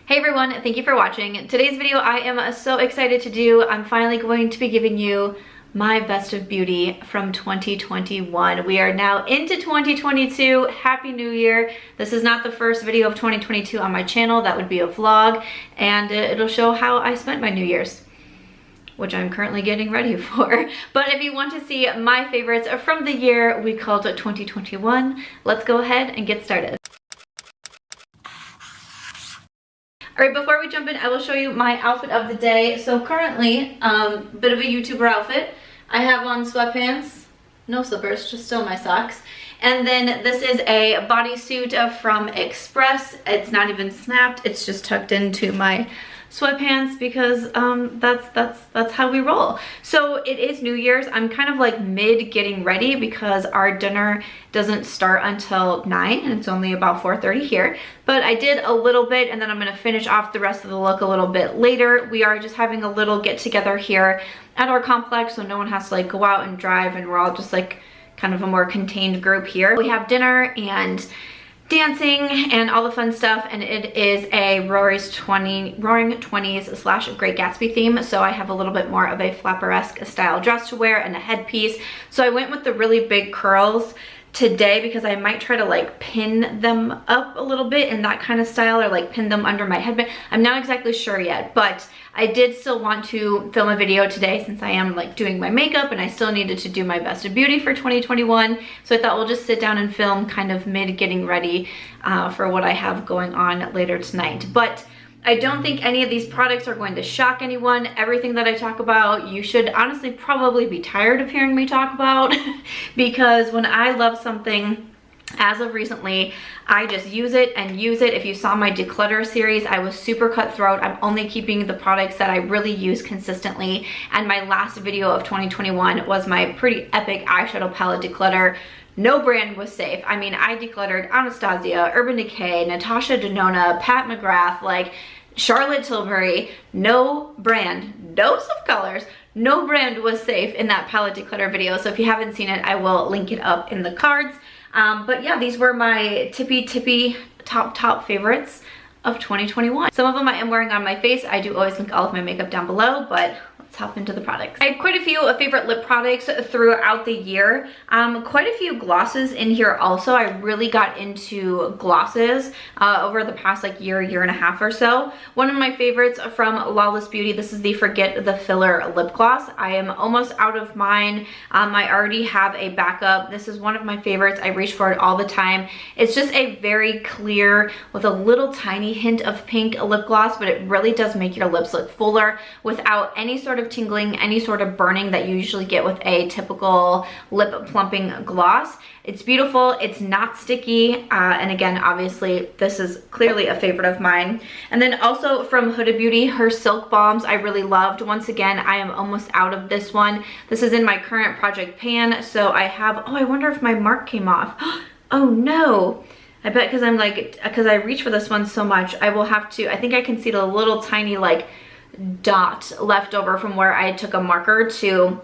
Hey everyone, thank you for watching. Today's video I am so excited to do. I'm finally going to be giving you my best of beauty from 2021. We are now into 2022. Happy New Year. This is not the first video of 2022 on my channel. That would be a vlog, and it'll show how I spent my New Year's, which I'm currently getting ready for. But if you want to see my favorites from the year we called 2021, let's go ahead and get started. All right, before we jump in, I will show you my outfit of the day. So currently, bit of a YouTuber outfit. I have on sweatpants, no slippers, just still my socks. And then this is a bodysuit from Express. It's not even snapped, it's just tucked into my sweatpants because that's how we roll. So it is New Year's. I'm kind of like mid getting ready because our dinner doesn't start until 9 and it's only about 4:30 here. But I did a little bit and then I'm gonna finish off the rest of the look a little bit later. We are just having a little get together here at our complex, so no one has to like go out and drive, and we're all just like kind of a more contained group here. We have dinner and dancing and all the fun stuff, and it is a Roaring 20s slash Great Gatsby theme, so I have a little bit more of a flapper-esque style dress to wear and a headpiece. So I went with the really big curls today because I might try to like pin them up a little bit in that kind of style, or like pin them under my headband. I'm not exactly sure yet, but I did still want to film a video today since I am like doing my makeup and I still needed to do my best of beauty for 2021. So I thought we'll just sit down and film kind of mid getting ready for what I have going on later tonight. But I don't think any of these products are going to shock anyone. Everything that I talk about, you should honestly probably be tired of hearing me talk about because when I love something, as of recently, I just use it and use it. If you saw my declutter series, I was super cutthroat. I'm only keeping the products that I really use consistently. And my last video of 2021 was my pretty epic eyeshadow palette declutter. No brand was safe. I mean, I decluttered Anastasia, Urban Decay, Natasha Denona, Pat McGrath, like Charlotte Tilbury. No brand, dose of colors, no brand was safe in that palette declutter video. So if you haven't seen it, I will link it up in the cards. But yeah, these were my Tippy top favorites of 2021. Some of them I am wearing on my face. I do always link all of my makeup down below, but let's hop into the products. I have quite a few favorite lip products throughout the year. Quite a few glosses in here also. I really got into glosses over the past like year and a half or so. One of my favorites from Lawless Beauty, this is the Forget the Filler lip gloss. I am almost out of mine. I already have a backup. This is one of my favorites. I reach for it all the time. It's just a very clear with a little tiny hint of pink lip gloss, but it really does make your lips look fuller without any sort of tingling, any sort of burning that you usually get with a typical lip plumping gloss. It's beautiful, it's not sticky, and again, obviously, this is clearly a favorite of mine. And then also from Huda Beauty, her Silk Balms I really loved. Once again, I am almost out of this one. This is in my current project pan, so I have, oh, I wonder if my mark came off. Oh no. I bet because I reach for this one so much, I will have to, I think I can see the little tiny like dot left over from where I took a marker to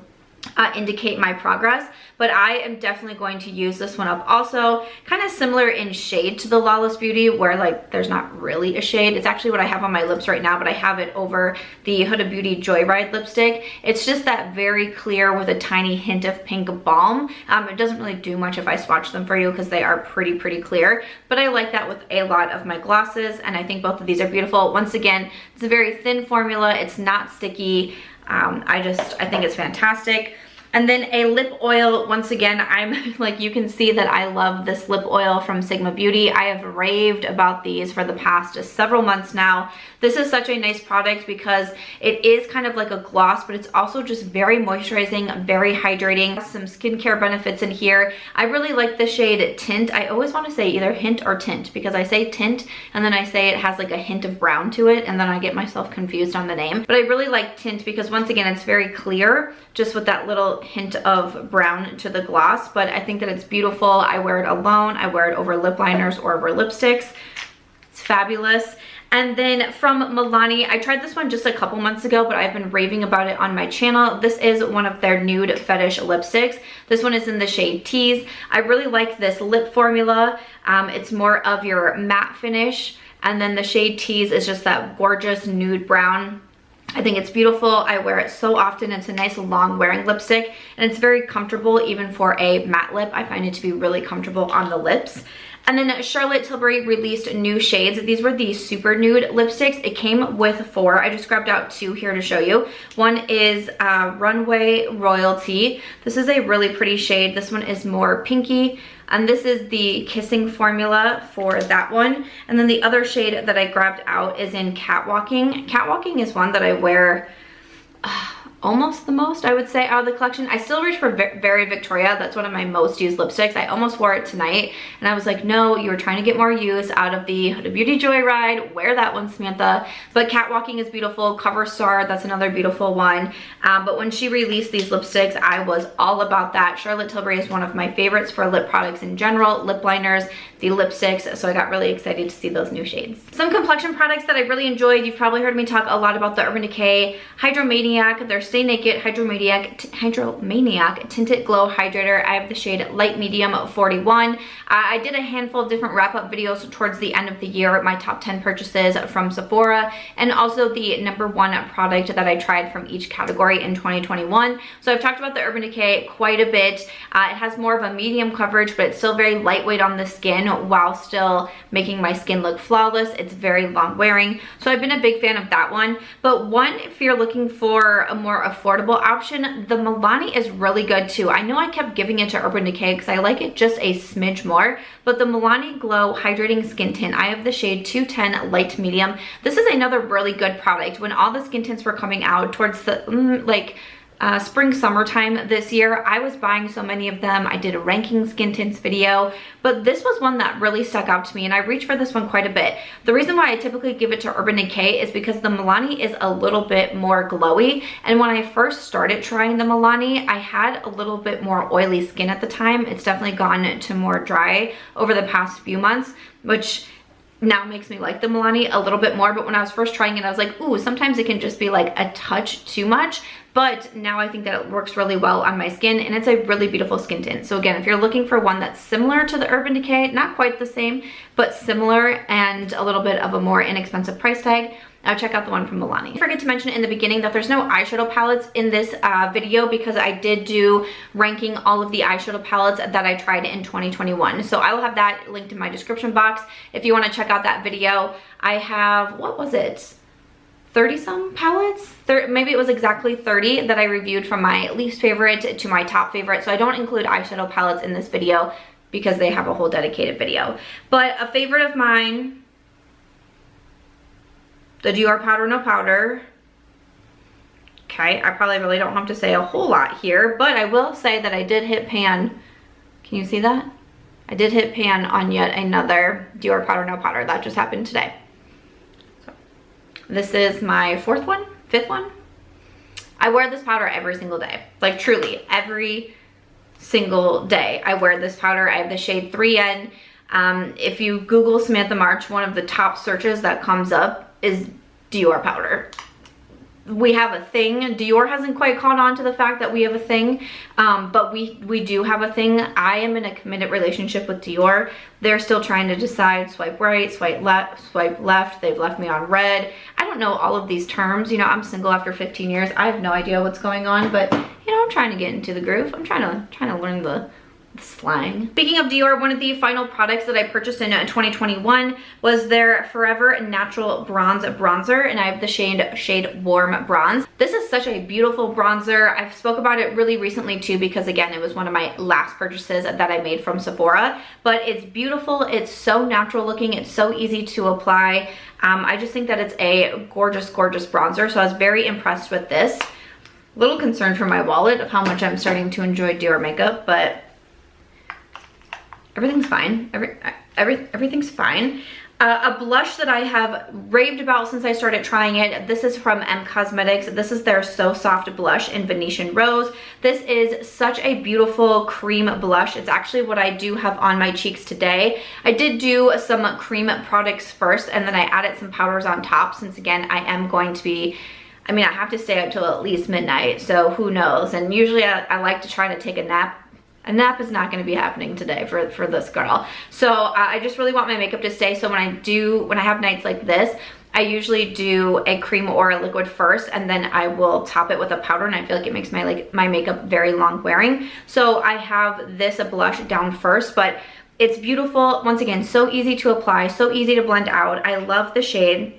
indicate my progress. But I am definitely going to use this one up also. Kind of similar in shade to the Lawless Beauty, where like there's not really a shade. It's actually what I have on my lips right now, but I have it over the Huda Beauty Joyride lipstick. It's just that very clear with a tiny hint of pink balm. It doesn't really do much if I swatch them for you because they are pretty clear, but I like that with a lot of my glosses, and I think both of these are beautiful. Once again, it's a very thin formula. It's not sticky. I think it's fantastic. And then a lip oil, once again, I'm like, you can see that I love this lip oil from Sigma Beauty. I have raved about these for the past several months now. This is such a nice product because it is kind of like a gloss, but it's also just very moisturizing, very hydrating. Some skincare benefits in here. I really like the shade Tint. I always want to say either hint or tint because I say tint and then I say it has like a hint of brown to it, and then I get myself confused on the name. But I really like Tint because once again, it's very clear, just with that little hint of brown to the gloss. But I think that it's beautiful. I wear it alone. I wear it over lip liners or over lipsticks. It's fabulous. And then from Milani, I tried this one just a couple months ago, but I've been raving about it on my channel. This is one of their nude fetish lipsticks. This one is in the shade Tease. I really like this lip formula. It's more of your matte finish And then the shade Tease is just that gorgeous nude brown. I think it's beautiful. I wear it so often. It's a nice long wearing lipstick, and it's very comfortable even for a matte lip. I find it to be really comfortable on the lips. And then Charlotte Tilbury released new shades. These were the super nude lipsticks. It came with 4. I just grabbed out 2 here to show you. One is Runway Royalty. This is a really pretty shade. This one is more pinky. And this is the kissing formula for that one. And then the other shade that I grabbed out is in Catwalking. Catwalking is one that I wear almost the most, I would say, out of the collection. I still reach for Very Victoria. That's one of my most used lipsticks. I almost wore it tonight, and I was like, no, you were trying to get more use out of the Huda Beauty Joyride. Wear that one, Samantha. But Catwalking is beautiful. Cover Star, that's another beautiful one. But when she released these lipsticks, I was all about that. Charlotte Tilbury is one of my favorites for lip products in general, lip liners, the lipsticks, so I got really excited to see those new shades. Some complexion products that I really enjoyed. You've probably heard me talk a lot about the Urban Decay Hydromaniac, their Stay Naked Hydromaniac Tinted Glow Hydrator. I have the shade Light Medium 41. I did a handful of different wrap-up videos towards the end of the year, my top 10 purchases from Sephora, and also the #1 product that I tried from each category in 2021. So I've talked about the Urban Decay quite a bit. It has more of a medium coverage, but it's still very lightweight on the skin while still making my skin look flawless. It's very long wearing, so I've been a big fan of that one. But one, if you're looking for a more affordable option, the Milani is really good too. I know I kept giving it to Urban Decay because I like it just a smidge more, but the Milani Glow Hydrating Skin Tint, I have the shade 210 Light Medium. This is another really good product. When all the skin tints were coming out towards the spring summertime this year, I was buying so many of them. I did a ranking skin tints video, but this was one that really stuck out to me, and I reached for this one quite a bit. The reason why I typically give it to Urban Decay is because the Milani is a little bit more glowy, and when I first started trying the Milani, I had a little bit more oily skin at the time. It's definitely gone to more dry over the past few months, which now makes me like the Milani a little bit more. But when I was first trying it, I was like, ooh, sometimes it can just be like a touch too much. But now I think that it works really well on my skin, and it's a really beautiful skin tint. So again, if you're looking for one that's similar to the Urban Decay, not quite the same, but similar and a little bit of a more inexpensive price tag, I'll check out the one from Milani. I forget to mention in the beginning that there's no eyeshadow palettes in this video because I did do ranking all of the eyeshadow palettes that I tried in 2021. So I will have that linked in my description box if you want to check out that video. I have, what was it? 30 some palettes, maybe it was exactly 30 that I reviewed, from my least favorite to my top favorite. So I don't include eyeshadow palettes in this video because they have a whole dedicated video. But a favorite of mine, the Dior Powder No Powder. Okay, I probably really don't have to say a whole lot here, but I will say that I did hit pan. Can you see that? I did hit pan on yet another Dior Powder No Powder. That just happened today. This is my fifth one. I wear this powder every single day. Like truly, every single day I wear this powder. I have the shade 3N. If you Google Samantha March, one of the top searches that comes up is Dior powder. We have a thing. Dior hasn't quite caught on to the fact that we have a thing, but we do have a thing. I am in a committed relationship with Dior. They're still trying to decide swipe right, swipe left. They've left me on red. I don't know all of these terms. You know, I'm single after 15 years. I have no idea what's going on, but you know, I'm trying to get into the groove. I'm trying to learn the slang. Speaking of Dior, one of the final products that I purchased in 2021 was their Forever Natural Bronzer, and I have the shade Warm Bronze. This is such a beautiful bronzer. I've spoke about it really recently too, because again, it was one of my last purchases that I made from Sephora, but it's beautiful. It's so natural looking. It's so easy to apply. I just think that it's a gorgeous, gorgeous bronzer, so I was very impressed with this. A little concerned for my wallet of how much I'm starting to enjoy Dior makeup, but everything's fine. Everything's fine. A blush that I have raved about since I started trying it. This is from M Cosmetics. This is their So Soft blush in Venetian Rose. This is such a beautiful cream blush. It's actually what I do have on my cheeks today. I did do some cream products first, and then I added some powders on top, since again, I am going to be, I mean, I have to stay up till at least midnight, so who knows. And usually I like to try to take a nap A nap is not going to be happening today for this girl. So I just really want my makeup to stay. So when I have nights like this, I usually do a cream or a liquid first, and then I will top it with a powder, and I feel like it makes my makeup very long wearing. So I have this blush down first, but it's beautiful. Once again, so easy to apply, so easy to blend out. I love the shade.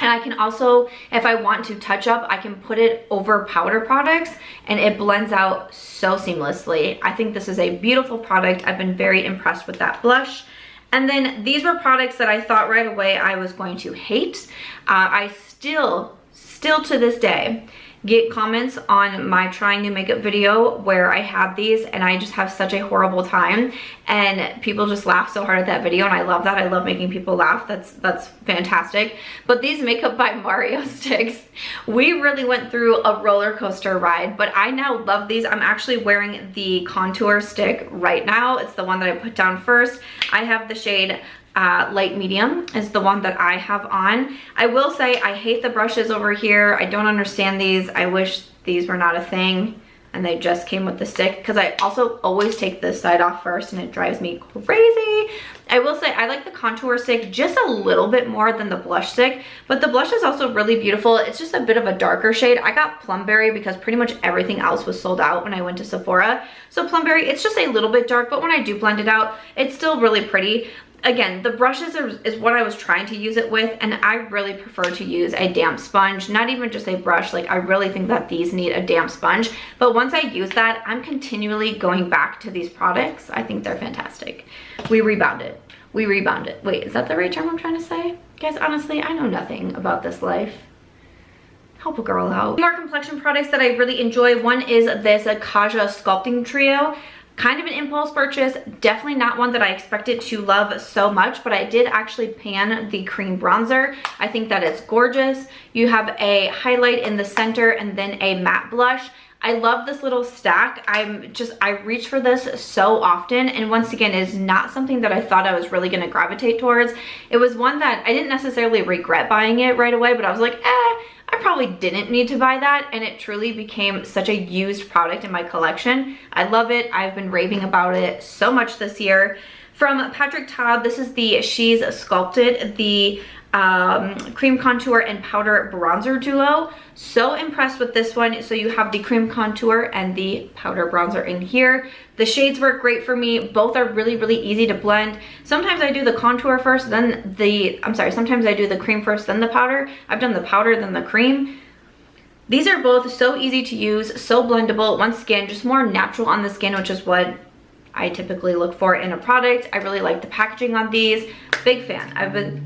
And I can also, if I want to touch up, I can put it over powder products and it blends out so seamlessly. I think this is a beautiful product. I've been very impressed with that blush. And then these were products that I thought right away I was going to hate. I still to this day get comments on my trying new makeup video where I had these and I just have such a horrible time, and people just laugh so hard at that video, and I love that. I love making people laugh. That's fantastic. But these Makeup by Mario sticks, we really went through a roller coaster ride, but I now love these. I'm actually wearing the contour stick right now. It's the one that I put down first. I have the shade light medium is the one that I have on. I will say I hate the brushes over here. I don't understand these. I wish these were not a thing and they just came with the stick, because I also always take this side off first and it drives me crazy. I will say I like the contour stick just a little bit more than the blush stick, but the blush is also really beautiful. It's just a bit of a darker shade. I got Plumberry because pretty much everything else was sold out when I went to Sephora. So Plumberry, it's just a little bit dark, but when I do blend it out, it's still really pretty. Again, the brushes is what I was trying to use it with, and I really prefer to use a damp sponge, not even just a brush. Like, I really think that these need a damp sponge, but once I use that, I'm continually going back to these products. I think they're fantastic. We rebounded. Wait, is that the right term I'm trying to say? Guys, honestly, I know nothing about this life. Help a girl out. More complexion products that I really enjoy. One is this Kaja Sculpting Trio. Kind of an impulse purchase, definitely not one that I expected to love so much, but I did actually pan the cream bronzer. I think that it's gorgeous. You have a highlight in the center and then a matte blush. I love this little stack. I reach for this so often, and once again, it is not something that I thought I was really gonna gravitate towards. It was one that I didn't necessarily regret buying it right away, but I was like, I probably didn't need to buy that, and it truly became such a used product in my collection. I love it. I've been raving about it so much this year. From Patrick Ta, this is the She's Sculpted, the cream contour and powder bronzer duo. So impressed with this one. So you have the cream contour and the powder bronzer in here. The shades work great for me. Both are really, really easy to blend. Sometimes I do the contour first, then sometimes I do the cream first, then the powder. I've done the powder, then the cream. These are both so easy to use, so blendable. Once again, just more natural on the skin, which is what I typically look for in a product. I really like the packaging on these. Big fan.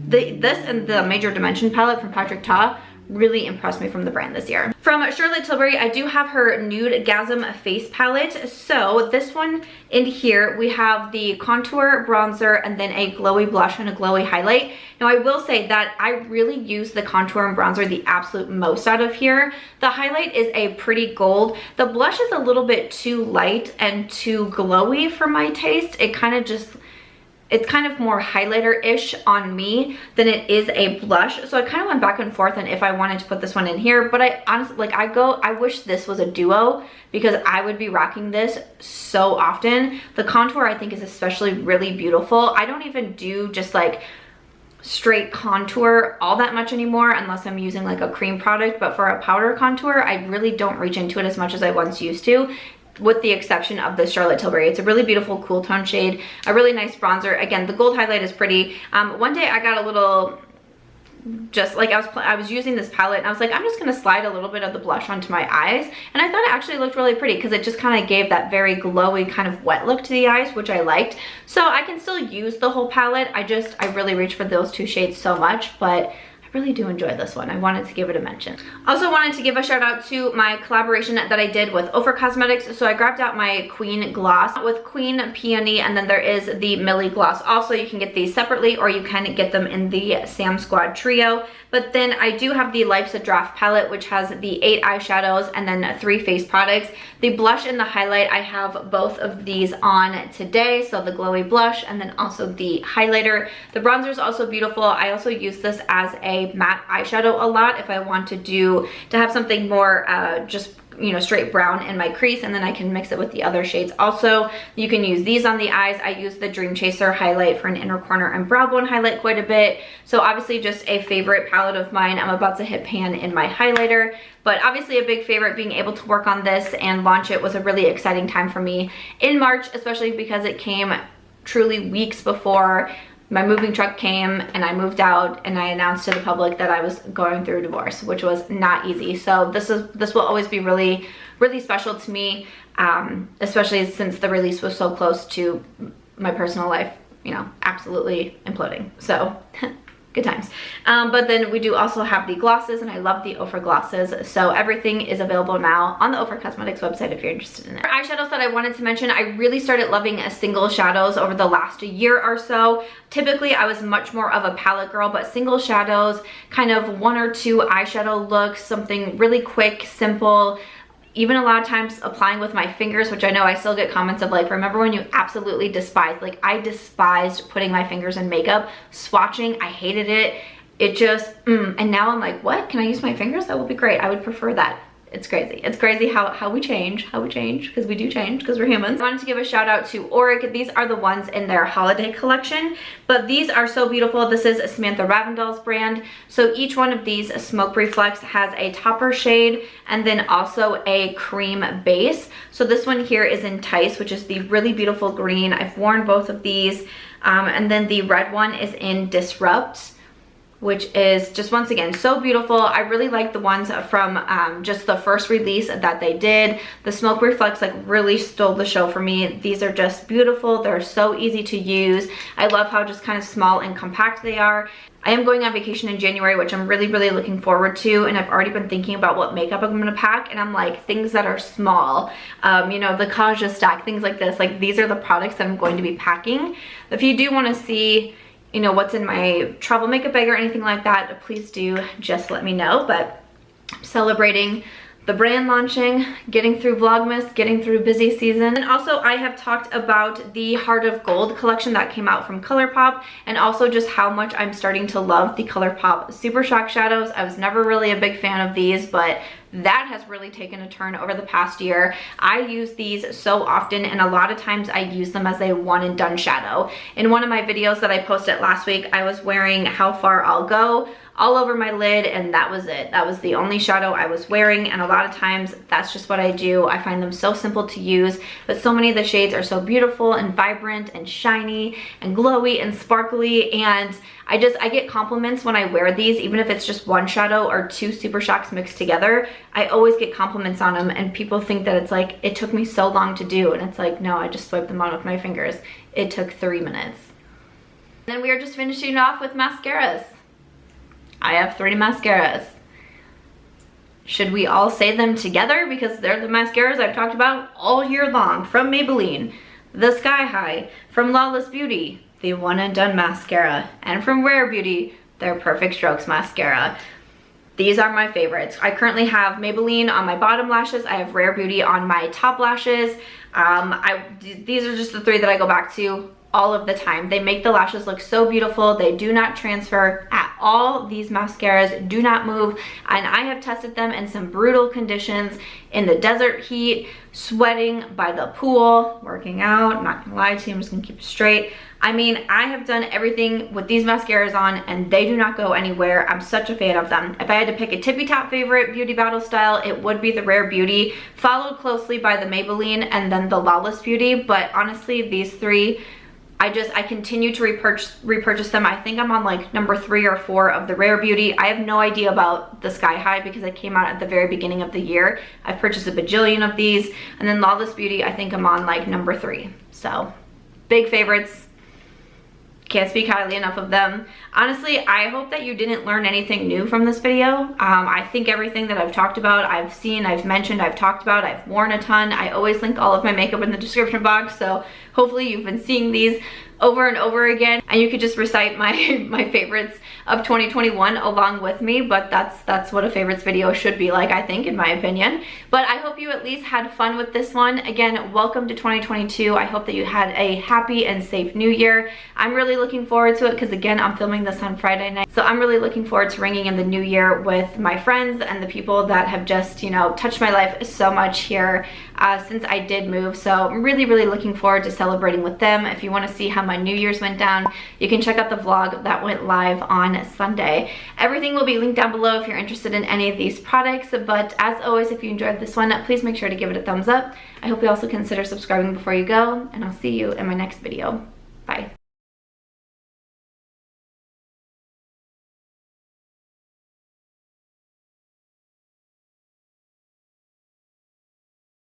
This and the Major Dimension palette from Patrick Ta really impressed me from the brand this year. From Charlotte Tilbury, I do have her Nudegasm face palette. So this one in here, we have the contour, bronzer, and then a glowy blush and a glowy highlight. Now I will say that I really use the contour and bronzer the absolute most out of here. The highlight is a pretty gold. The blush is a little bit too light and too glowy for my taste. It's kind of more highlighter-ish on me than it is a blush. So I kind of went back and forth on if I wanted to put this one in here, but I honestly, I wish this was a duo because I would be rocking this so often. The contour I think is especially really beautiful. I don't even do just like straight contour all that much anymore unless I'm using like a cream product, but for a powder contour, I really don't reach into it as much as I once used to, with the exception of the Charlotte Tilbury. It's a really beautiful cool tone shade, a really nice bronzer. Again, the gold highlight is pretty. One day I got a little, just like I was using this palette and I was like, I'm just gonna slide a little bit of the blush onto my eyes, and I thought it actually looked really pretty because it just kind of gave that very glowy kind of wet look to the eyes, which I liked. So I can still use the whole palette. I really reach for those two shades so much, but really do enjoy this one. I wanted to give it a mention. Also wanted to give a shout out to my collaboration that I did with Ofra Cosmetics. So I grabbed out my Queen gloss with Queen Peony, and then there is the Millie gloss. Also, you can get these separately or you can get them in the Sam Squad trio. But then I do have the Life's a Draft palette, which has the 8 eyeshadows and then 3 face products. The blush and the highlight, I have both of these on today. So the glowy blush and then also the highlighter. The bronzer is also beautiful. I also use this as a matte eyeshadow a lot if I want to have something more just you know, straight brown in my crease, and then I can mix it with the other shades. Also, you can use these on the eyes. I use the Dream Chaser highlight for an inner corner and brow bone highlight quite a bit. So obviously just a favorite palette of mine. I'm about to hit pan in my highlighter, but obviously a big favorite. Being able to work on this and launch it was a really exciting time for me in March, especially because it came truly weeks before my moving truck came and I moved out and I announced to the public that I was going through a divorce, which was not easy. So this will always be really, really special to me, especially since the release was so close to my personal life, you know, absolutely imploding. So good times. But then we do also have the glosses, and I love the Ofra glosses. So everything is available now on the Ofra Cosmetics website if you're interested in it. For eyeshadows that I wanted to mention, I really started loving single shadows over the last year or so. Typically, I was much more of a palette girl, but single shadows, kind of 1 or 2 eyeshadow looks, something really quick, simple. Even a lot of times applying with my fingers, which I know I still get comments of like, remember when you absolutely despised, like I despised putting my fingers in makeup, swatching, I hated it. It just, and now I'm like, what? Can I use my fingers? That would be great. I would prefer that. It's crazy. It's crazy how we change, because we do change, because we're humans. I wanted to give a shout out to Auric. These are the ones in their holiday collection, but these are so beautiful. This is Samantha Ravindell's brand. So each one of these Smoke Reflex has a topper shade and then also a cream base. So this one here is Entice, which is the really beautiful green. I've worn both of these. And then the red one is in Disrupt, which is just, once again, so beautiful. I really like the ones from just the first release that they did. The Smoke Reflex like really stole the show for me. These are just beautiful. They're so easy to use. I love how just kind of small and compact they are. I am going on vacation in January, which I'm really, really looking forward to, and I've already been thinking about what makeup I'm gonna pack, and I'm like, things that are small, you know, the Kaja stack, things like this. Like, these are the products that I'm going to be packing. If you do wanna see, you know, what's in my travel makeup bag or anything like that, please do just let me know. But celebrating the brand launching, getting through Vlogmas, getting through busy season. And also I have talked about the Heart of Gold collection that came out from Colourpop, and also just how much I'm starting to love the Colourpop Super Shock shadows. I was never really a big fan of these, but that has really taken a turn over the past year. I use these so often, and a lot of times I use them as a one and done shadow. In one of my videos that I posted last week, I was wearing How Far I'll Go all over my lid, and that was it. That was the only shadow I was wearing, and a lot of times that's just what I do. I find them so simple to use, but so many of the shades are so beautiful and vibrant and shiny and glowy and sparkly, and I get compliments when I wear these, even if it's just one shadow or 2 Super Shocks mixed together. I always get compliments on them, and people think that it's like, it took me so long to do, and it's like, no, I just swiped them on with my fingers. It took 3 minutes. And then we are just finishing off with mascaras. I have 3 mascaras. Should we all say them together? Because they're the mascaras I've talked about all year long. From Maybelline, the Sky High. From Lawless Beauty, the One and Done Mascara. And from Rare Beauty, their Perfect Strokes Mascara. These are my favorites. I currently have Maybelline on my bottom lashes. I have Rare Beauty on my top lashes. These are just the 3 that I go back to all of the time. They make the lashes look so beautiful. They do not transfer at all. These mascaras do not move, and I have tested them in some brutal conditions, in the desert heat, sweating by the pool, working out. I'm not gonna lie to you, I'm just gonna keep it straight. I mean, I have done everything with these mascaras on, and they do not go anywhere. I'm such a fan of them. If I had to pick a tippy top favorite beauty battle style, it would be the Rare Beauty, followed closely by the Maybelline and then the Lawless Beauty. But honestly, these 3, I continue to repurchase them. I think I'm on like number 3 or 4 of the Rare Beauty. I have no idea about the Sky High because it came out at the very beginning of the year. I've purchased a bajillion of these. And then Lawless Beauty, I think I'm on like number 3. So big favorites. Can't speak highly enough of them. Honestly, I hope that you didn't learn anything new from this video. I think everything that I've talked about, I've seen, I've mentioned, I've talked about, I've worn a ton. I always link all of my makeup in the description box, so hopefully you've been seeing these over and over again, and you could just recite my favorites of 2021 along with me, but that's what a favorites video should be like, I think, in my opinion. But I hope you at least had fun with this one. Again, welcome to 2022. I hope that you had a happy and safe new year. I'm really looking forward to it because, again, I'm filming this on Friday night, so I'm really looking forward to ringing in the new year with my friends and the people that have just, you know, touched my life so much here since I did move. So I'm really looking forward to celebrating with them. If you want to see how my New Year's went down, you can check out the vlog that went live on Sunday. Everything will be linked down below if you're interested in any of these products. But as always, if you enjoyed this one, please make sure to give it a thumbs up. I hope you also consider subscribing before you go, and I'll see you in my next video.